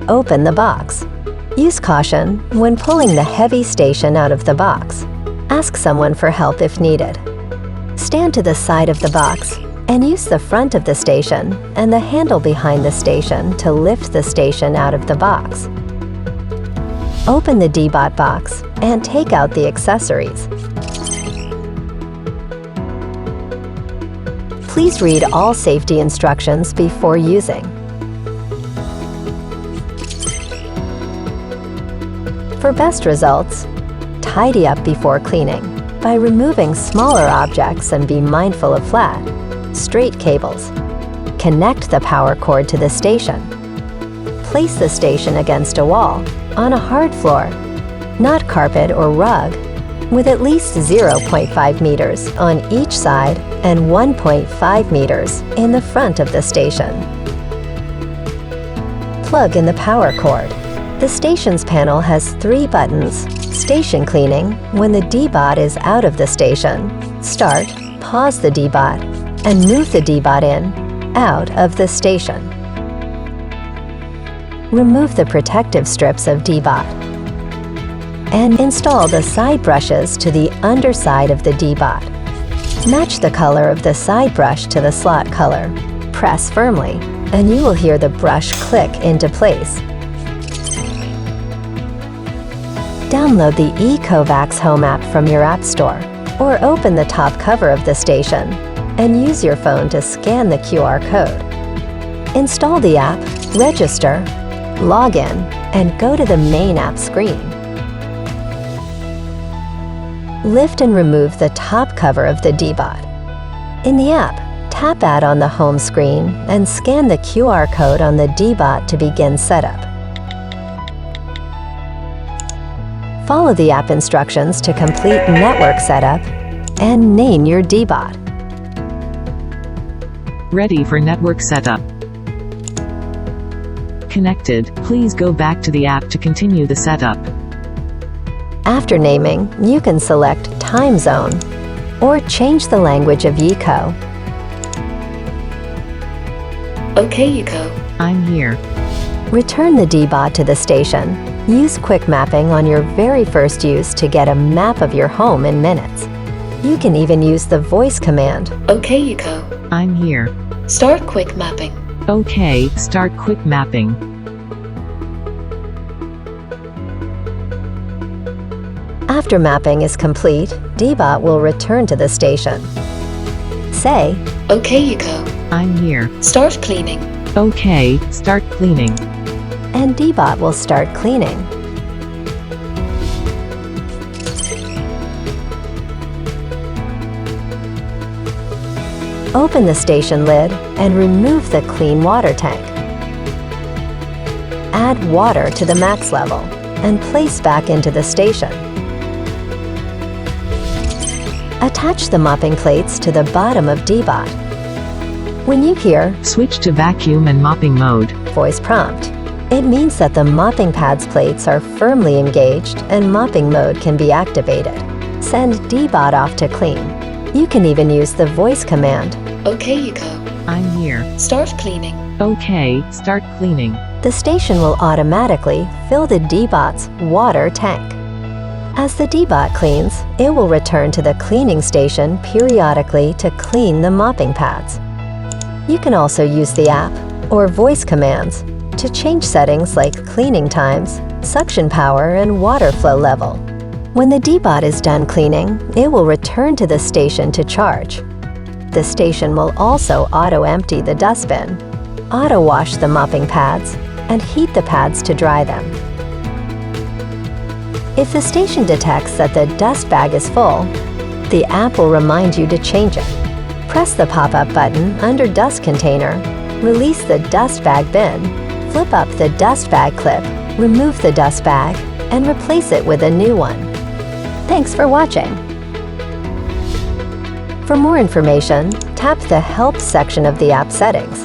Open the box. Use caution when pulling the heavy station out of the box. Ask someone for help if needed. Stand to the side of the box and use the front of the station and the handle behind the station to lift the station out of the box. Open the DEEBOT box and take out the accessories. Please read all safety instructions before using. For best results, tidy up before cleaning by removing smaller objects and be mindful of flat, straight cables. Connect the power cord to the station. Place the station against a wall on a hard floor, not carpet or rug, with at least 0.5 meters on each side and 1.5 meters in the front of the station. Plug in the power cord. The station's panel has 3 buttons. Station cleaning when the DEEBOT is out of the station. Start, pause the DEEBOT, and move the DEEBOT in, out of the station. Remove the protective strips of DEEBOT and install the side brushes to the underside of the DEEBOT. Match the color of the side brush to the slot color. Press firmly, and you will hear the brush click into place. Download the Ecovacs Home app from your app store, or open the top cover of the station and use your phone to scan the QR code. Install the app, register, log in, and go to the main app screen. Lift and remove the top cover of the DEEBOT. In the app, tap Add on the home screen and scan the QR code on the DEEBOT to begin setup. Follow the app instructions to complete network setup and name your DEEBOT. Ready for network setup. Connected. Please go back to the app to continue the setup. After naming, you can select Time Zone or change the language of Eco. Okay, Eco. I'm here. Return the DEEBOT to the station. Use quick mapping on your very first use to get a map of your home in minutes. You can even use the voice command. Okay, Eco. I'm here. Start quick mapping. Okay, start quick mapping. After mapping is complete, DEEBOT will return to the station. Say, Okay, Eco. I'm here. Start cleaning. Okay, start cleaning. and DEEBOT will start cleaning. Open the station lid and remove the clean water tank. Add water to the max level and place back into the station. Attach the mopping plates to the bottom of DEEBOT. When you hear Switch to vacuum and mopping mode. voice prompt, it means that the mopping pads plates are firmly engaged and mopping mode can be activated. Send DEEBOT off to clean. You can even use the voice command. Okay, Eco. I'm here. Start cleaning. Okay, start cleaning. The station will automatically fill the DEEBOT's water tank. As the DEEBOT cleans, it will return to the cleaning station periodically to clean the mopping pads. You can also use the app or voice commands to change settings like cleaning times, suction power, and water flow level. When the DEEBOT is done cleaning, it will return to the station to charge. The station will also auto-empty the dustbin, auto-wash the mopping pads, and heat the pads to dry them. If the station detects that the dust bag is full, the app will remind you to change it. Press the pop-up button under Dust Container, release the dust bag bin, flip up the dust bag clip, remove the dust bag, and replace it with a new one. Thanks for watching. For more information, tap the Help section of the app settings.